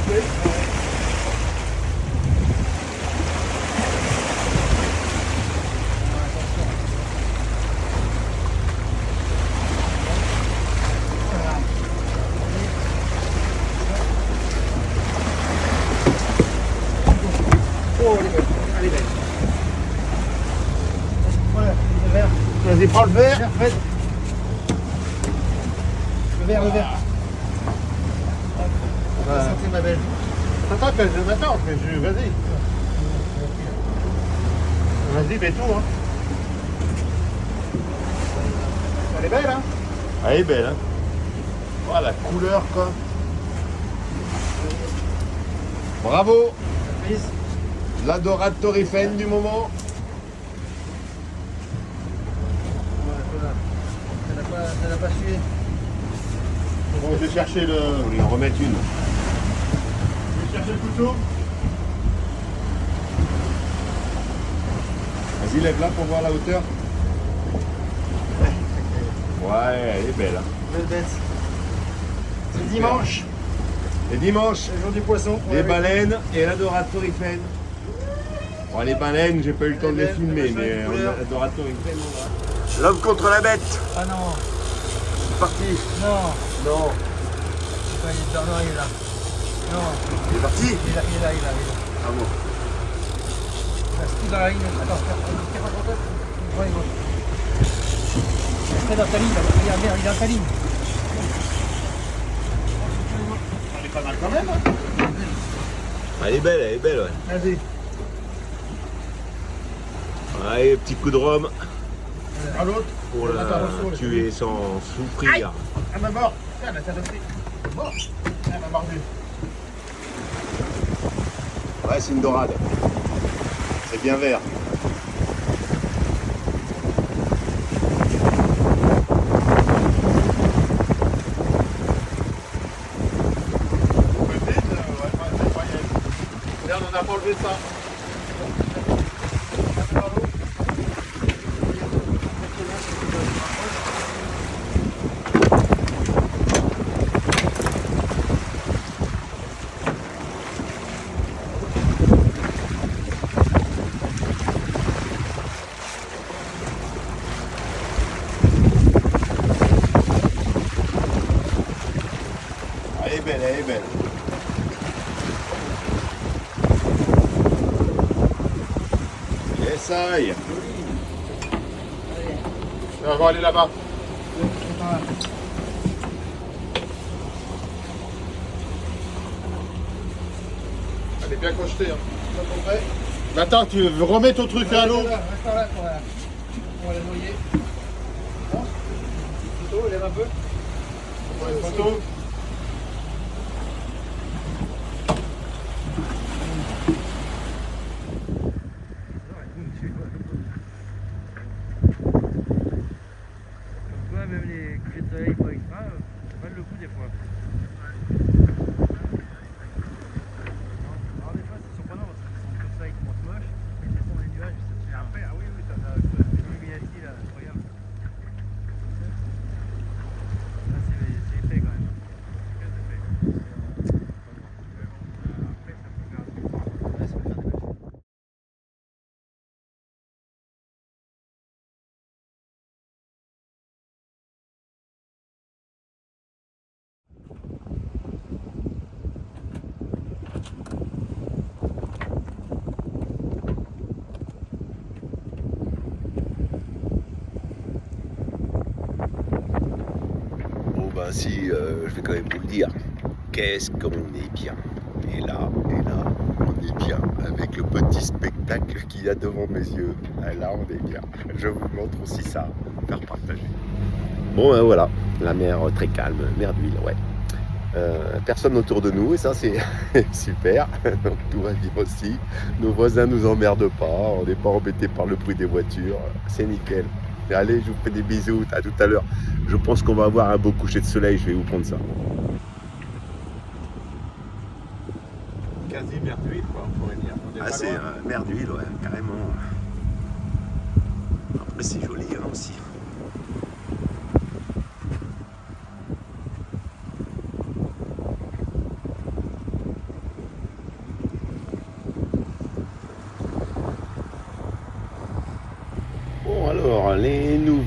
plaît. Oh, elle est belle. Elle est belle. Voilà, le verre. Vas-y, prends le verre, Fred. Le verre, le verre. Santé, ma belle. Attends, mais vas-y. Vas-y, mets tout, hein. Elle est belle, hein. Elle est belle, hein. Oh, la couleur, quoi. Bravo. Surprise. La dorade Torifène du moment. Ça n'a pas sué. Bon, je vais chercher le... On lui en remettre une. Je vais chercher le couteau. Vas-y, lève là pour voir la hauteur. Ouais, elle est belle. Hein. Belle bête. C'est dimanche. Et dimanche, C'est le jour du poisson. les baleines et la dorade Torifène. Bon, les baleines, j'ai pas eu le temps de les filmer, mais la dorade Torifène, on va. L'homme contre la bête. Ah non. C'est parti. Non. Non. Il est dedans, non, il est là. Non. Il est parti. Il est là. Ah bon. Il reste tout dans la ligne. Attends, t'es pas content? Ouais, bon. Il est dans ta ligne, là. Regarde, merde, il est dans ta ligne. Elle est pas mal quand même, hein. Elle est belle, ouais. Vas-y. Allez, petit coup de rhum À l'autre. pour la tuer sans souffrir. Elle m'a mort. Elle m'a adopté. Mort. Elle m'a mordu. Ouais, c'est une dorade. C'est bien vert. Regarde, on n'a pas enlevé ça. Elle est belle. Essaye. On va aller là-bas. Elle est bien crochetée. Hein. Mais attends, tu remets ton truc à l'eau. Reste là, on va la noyer. Bon. Photo, lève un peu. Ouais, photo. Même les couchers de soleil pas extra, ça valent le coup des fois. Alors des fois c'est surprenant parce qu'ils sont comme ça, ils commencent moches, ils descendent les nuages, ça fait après, ah oui, t'as Illuminati là, incroyable. Là c'est épais quand même. Très épais. Après ça peut faire un truc. Ouais, ça peut faire des belles choses. Bon ben si, je vais quand même vous le dire. Qu'est-ce qu'on est bien. Et là, on est bien. Avec le petit spectacle qu'il y a devant mes yeux. Là, on est bien. Je vous montre aussi ça. Faire partager. Bon ben voilà. La mer très calme. Mer d'huile, ouais. Personne autour de nous et ça c'est super. Donc tout va bien aussi. Nos voisins nous emmerdent pas. On n'est pas embêtés par le bruit des voitures. C'est nickel. Et allez, je vous fais des bisous. À tout à l'heure. Je pense qu'on va avoir un beau coucher de soleil. Je vais vous prendre ça. Quasi mer d'huile quoi, on pourrait dire. Ah, c'est mer d'huile, ouais, carrément. Après, c'est joli hein, aussi.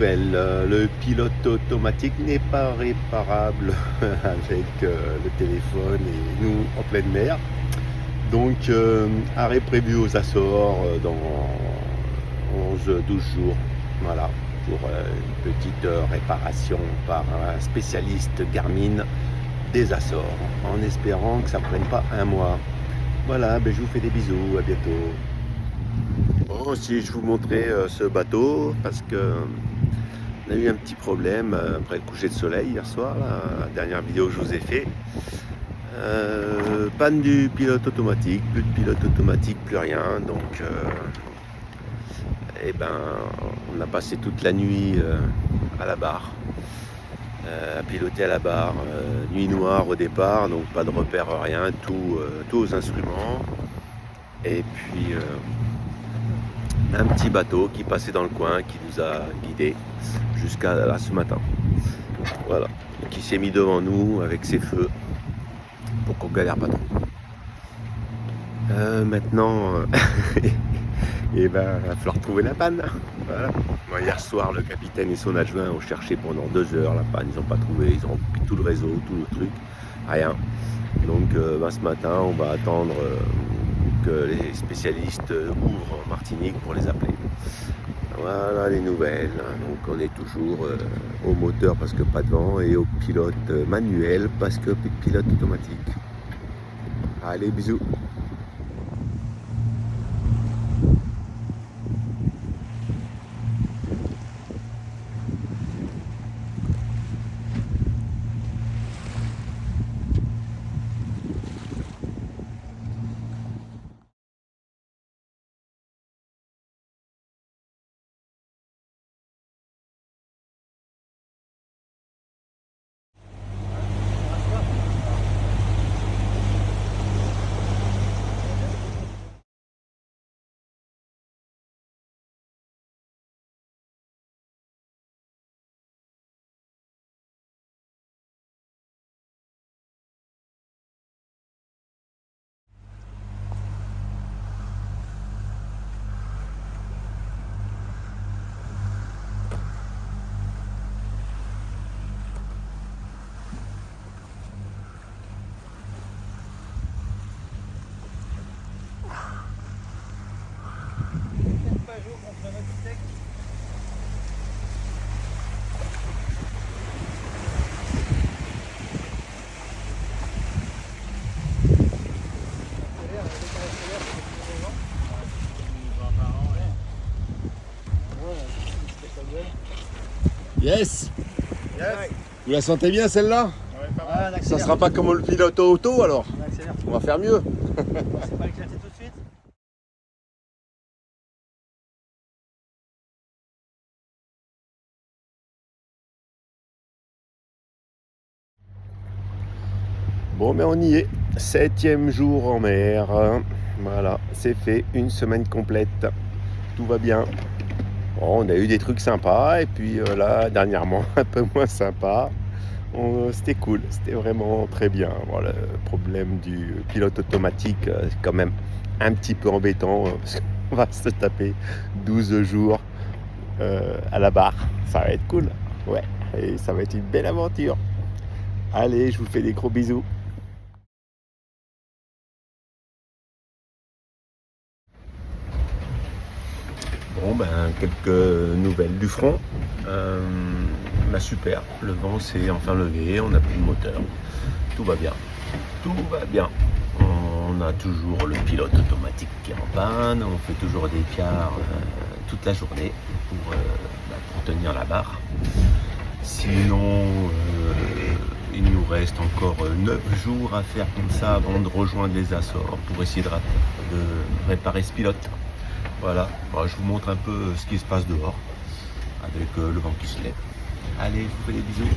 nouvelles. Le pilote automatique n'est pas réparable avec le téléphone et nous en pleine mer. Donc arrêt prévu aux Açores dans 11-12 jours. Voilà, pour une petite réparation par un spécialiste Garmin des Açores, en espérant que ça ne prenne pas un mois. Voilà, je vous fais des bisous, à bientôt. Bon, si je vous montrais ce bateau, parce que on a eu un petit problème après le coucher de soleil hier soir, la dernière vidéo que je vous ai fait. Panne du pilote automatique, plus de pilote automatique, plus rien, donc on a passé toute la nuit à la barre, à piloter à la barre, nuit noire au départ, donc pas de repère, rien, tout aux instruments, et puis un petit bateau qui passait dans le coin, qui nous a guidés jusqu'à ce matin, voilà, qui s'est mis devant nous avec ses feux, pour qu'on galère pas trop. Maintenant, il va falloir trouver la panne. Voilà. Bon, hier soir, le capitaine et son adjoint ont cherché pendant 2 heures la panne. Ils n'ont pas trouvé, ils ont rempli tout le réseau, tout le truc, rien. Donc ce matin, on va attendre que les spécialistes ouvrent en Martinique pour les appeler. Voilà les nouvelles. Donc on est toujours au moteur parce que pas de vent et au pilote manuel parce que plus de pilote automatique. Allez, bisous. Yes. Vous la sentez bien celle-là? Ouais, ça sera pas comme le pilote auto alors? On va faire mieux. C'est pas éclaté tout de suite. Bon, mais on y est. 7e jour en mer. Voilà, c'est fait. Une semaine complète. Tout va bien. Bon, on a eu des trucs sympas et puis là, dernièrement, un peu moins sympa. C'était cool, c'était vraiment très bien. Voilà, le problème du pilote automatique, c'est quand même un petit peu embêtant parce qu'on va se taper 12 jours à la barre. Ça va être cool. Ouais, et ça va être une belle aventure. Allez, je vous fais des gros bisous. Bon, quelques nouvelles du front. Super, le vent s'est enfin levé, on n'a plus de moteur. Tout va bien. Tout va bien. On a toujours le pilote automatique qui est en panne, on fait toujours des piards toute la journée pour tenir la barre. Sinon, il nous reste encore 9 jours à faire comme ça avant de rejoindre les Açores pour essayer de réparer ce pilote. Voilà, je vous montre un peu ce qui se passe dehors avec le vent qui se lève. Allez, je vous fais des bisous.